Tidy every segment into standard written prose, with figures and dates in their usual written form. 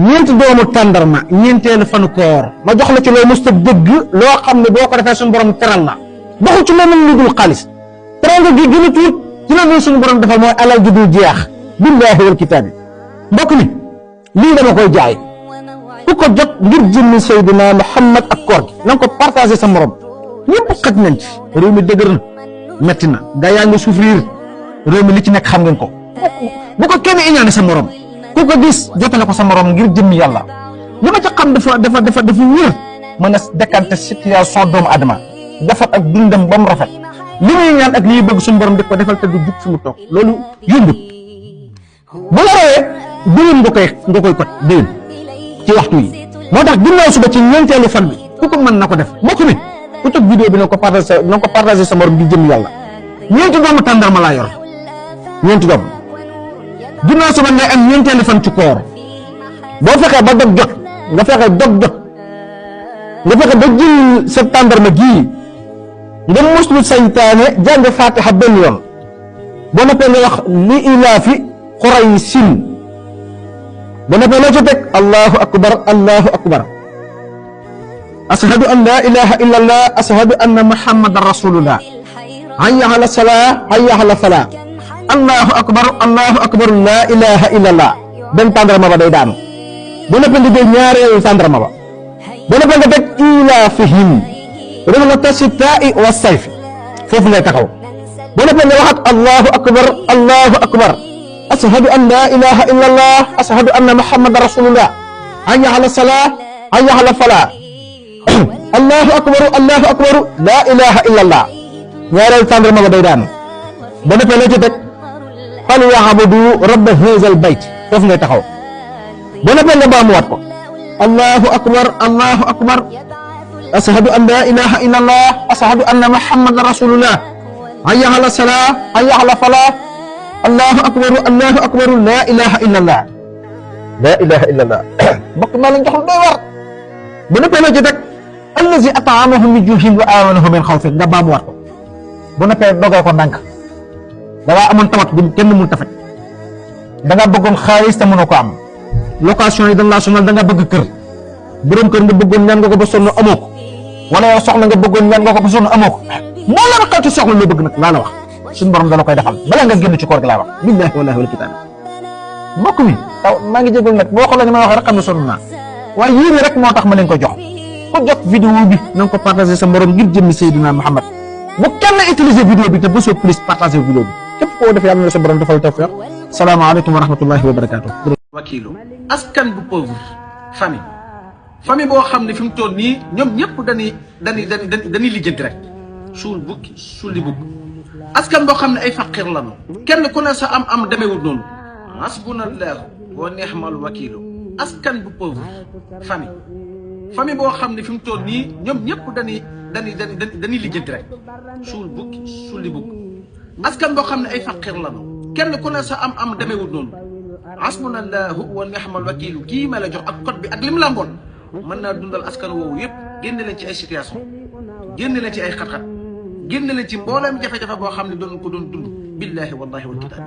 ñeenti doomu tàndarma ñeenteelu fanu koor ma jox la ci loo mës a dëgg loo xam ne boo ko defee suñu borom teral la doxul ci leneen lu dul xaalis teranga gi gën a tuut ci la suñu borom defal mooy alal ju dul jeex billaahi wal kitaabi mbokk mi lii dama koy jaay ku ko jot ngir jëmmi Seydina Muhammad ak koor gi na nga ko partagé sa morom ñëpp xaj nañ ci réew mi dëgër na metti na gaa yaa ngi souffrir réew mi li ci nekk xam ngeen ko bu ko kenn iñaane sa morom ku ko gis jotale ko sa morom ngir jëmmi yàlla li ma ca xam dafa wér mën a décanté situation doomu adama defar ak dundam ba mu rafet li muy ñaan ak li ñuy bëgg suñu borom di ko defal te du jug fi mu toog loolu yombut bu la rawee déwén nga koy kot déwén ci waxtu yi moo tax ginnaaw suba ci ñeenteelu fan bi ku ko mën na ko def mbokk mi ku toog vidéo bi na ko partagé sa morom ngir jëmmi yàlla ñeenti doomu tàndarma laa yor ñeenti doom ginnaaw suba ngay am ñeenteelu fan ci koor boo fexee ba dog jot nga fexe dog jot nga fexe ba jël sa tàndarma gii nga muslu saytaane jàng fatiha benn yoon boo noppee nga wax li ilaafi Quraysin boo noppee loo ci teg allahu akbar allahu akbar ashhadu an la ilaha illa allah ashhadu anna muhammadan rasulullah hayya ala salaa hayya ala falaa allahu akbar la ilaha illallah benn tàndarma ba day daanu bu noppee nga jël ñaareelu tàndarma ba bu noppee nga teg ilaafihim rihlata sitaa'i wa sayf foofu ngay taxaw bu noppee nga waxat allahu akbar ashhadu an la ilaha illallah ashhadu anna muhammadan rasulullah hayya ala salaa hayya ala falaa allahu akbar la ilaha illallah ñaareelu tàndarma ba day daanu bu noppee la ci teg fal ya'budu rabba haazal bayt foofu ngay taxaw boo noppee nga baamuwaat ko allahu akbar ashhadu an la ilaha illallah ashhadu anna muhammadan rasulullah hayya ala salaa hayya ala falaa allahu akbar la ilaha illallah mbokk maa lañ jox lu doy war boo noppee la ci teg allazi at'amahum min juu'in wa aamanahum min xawfin nga baamuwaat ko boo noppee dogee ko ndànk da ngaa amoon tawat bu kenn mënul tafet da nga bëggoon xaalis te mënoo ko am location yi dañ laa sonal da nga bëgg kër borom kër nga bëggoon ñaan nga ko ba sonn amoo ko wala yow soxla nga bëggoon ñaan nga ko ba sonn amoo ko moo la xew ci soxla loo bëgg nag laa la wax suñu borom dala koy defal bala nga génn ci koor gi laa wax billahi wallahi wal kitaab mbokk mi taw maa ngi jégal nag boo xoolee ni ma wax rek xam ne sonn naa waaye yéen rek moo tax ma leen ko jox ku jot vidéo bi na nga ko partagé sa morom ngir jëmmi Seydina Muhammad bu kenn utiliser vidéo bi te ba soo plus partagé vidéo bi képp koo def yàlla na sa borom defal tawfiq salaamaaleykum wa rahmatullahi wa barakatuh. wakiilu askan bu pauvre famille boo xam ne fi mu toll nii ñoom ñëpp dañuy lijjanti rek suul bukki suul di bukk askan boo xam ne ay faqir lañu kenn ku ne sa am demeewul noonu hasbunallahu wa ni'mal wakiilu askan bu pauvre famille boo xam ne fi mu toll nii ñoom ñëpp dañuy lijjanti rek suul bukki suul di bukk askan boo xam ne ay faqir lañu kenn ku ne sa am demeewul noonu hasbunallahu wa ni'mal wakiilu kii ma la jox ak code bi ak lim lamboon mën naa dundal askan woowu yëpp génne leen ci ay situation génne leen ci ay xat-xat génne leen ci mbooleem jafe-jafe boo xam ne doon ko doon dund billahi wallahi wal kitaab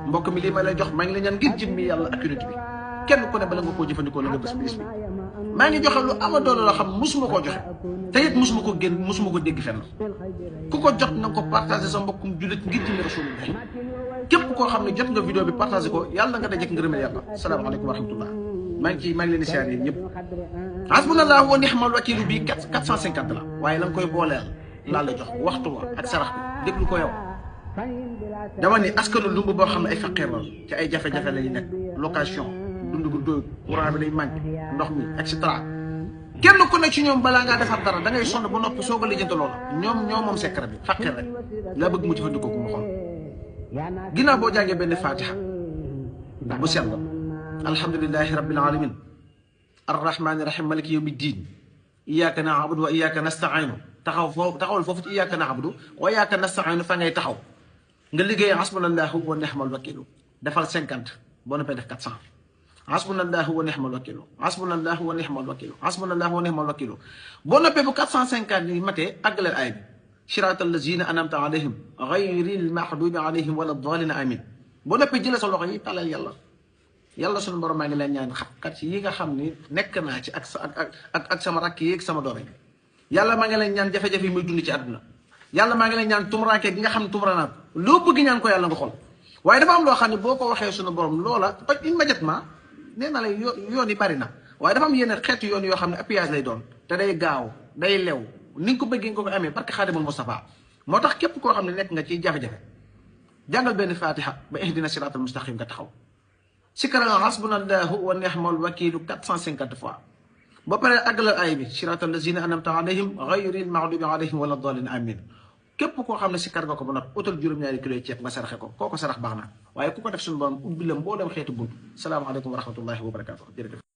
mbokk mi lii ma lay jox maa ngi la ñaan ngir jëmmi yàlla ak unité bi kenn ku ne bala nga koo jëfandikoo la nga bés bis bi maa ngi joxe lu ama doole loo xam musuma koo joxe te it musuma ko génn musuma ko dégg fenn ku ko jot na nga ko partagé sa mbokkum jullit ngir jëmmi rasulullah képp koo xam ne jot nga vidéo bi partagé ko yàlla nga dajek ngërëmel yàlla salaamaaleykum wa rahmatullah maa ngi leen di siyaar yéen ñëpp hasbunallahu wa ni'mal wakiilu bi 450 la waaye la nga koy booleel laa la jox waxtu wa ak sarax bi déglu ko yow dama ni askanu lumb boo xam ne ay faqir la ci ay jafe-jafe la ñu nekk location dund gu doy courant bi day manqué ndox mi et cetera kenn ku ne ci ñoom balaa ngaa defar dara da ngay sonn ba noppi soog a lijjanti loola ñoom moom secret bi faqir rek laa bëgg mu jëfandikoo ko mu xool ginnaaw boo jàngee benn fatiha bu sell alhamdulillahi rabbil alamin arrahmani rahim maliki yawmi ddin iyyaka na'budu wa iyyaka nasta'inu taxawal foofu ci iyyaka na'budu wa iyyaka nasta'inu fa ngay taxaw nga liggéey hasbunallahu wa ni'mal wakiilu defal 50 boo noppee def 400 hasbunallahu wa ni'mal wakiilu hasbunallahu wa ni'mal wakiilu hasbunallahu wa ni'mal wakiilu boo noppee bu 450 yi matee àggaleel aay bi siraatal lazina an'amta alayhim ghayril maghdubi alayhim wala ddaalliin amin boo noppee jëlee sa loxo yi tàllal yàlla yàlla sunu borom maa ngi leen ñaan xat yi nga xam ni nekk naa ci ak sama rakk yi ak sama doom yi yàlla maa ngi leen ñaan jafe-jafe yi muy dund ci àdduna yàlla maa ngi leen ñaan tumuraanke gi nga xam ne tumuraanaat loo bëgg ñaan ko yàlla nga xool waaye dafa am loo xam ne boo ko waxee sunu borom loola immédiatement nee na lay yoon yi bari na waaye dafa am yenn xeetu yoon yoo xam ne appuyage lay doon te day gaaw day lew ni nga ko bëggee nga ko amee parce que Xaadimul Mustafa moo tax képp koo xam ne nekk nga ciy jafe-jafe jàngal benn fatiha ba ihdina siratal mustaqim nga taxaw sikara hasbunallahu wa ni'mal wakiilu 450 fois ba pare àggalal ay bi siratal lazina an'amta alayhim ghayril maghdubi alayhim wala dallin amin képp koo xam ne sikar nga ko ba noppi utal juróom-ñaari kilo ceeb nga saraxe ko kooko sarax baax na waaye ku ko def suñu borom ubbi la mboolem xeetu bunt salaamaaleykum wa rahmatullahi wa barakatuh jërëjëf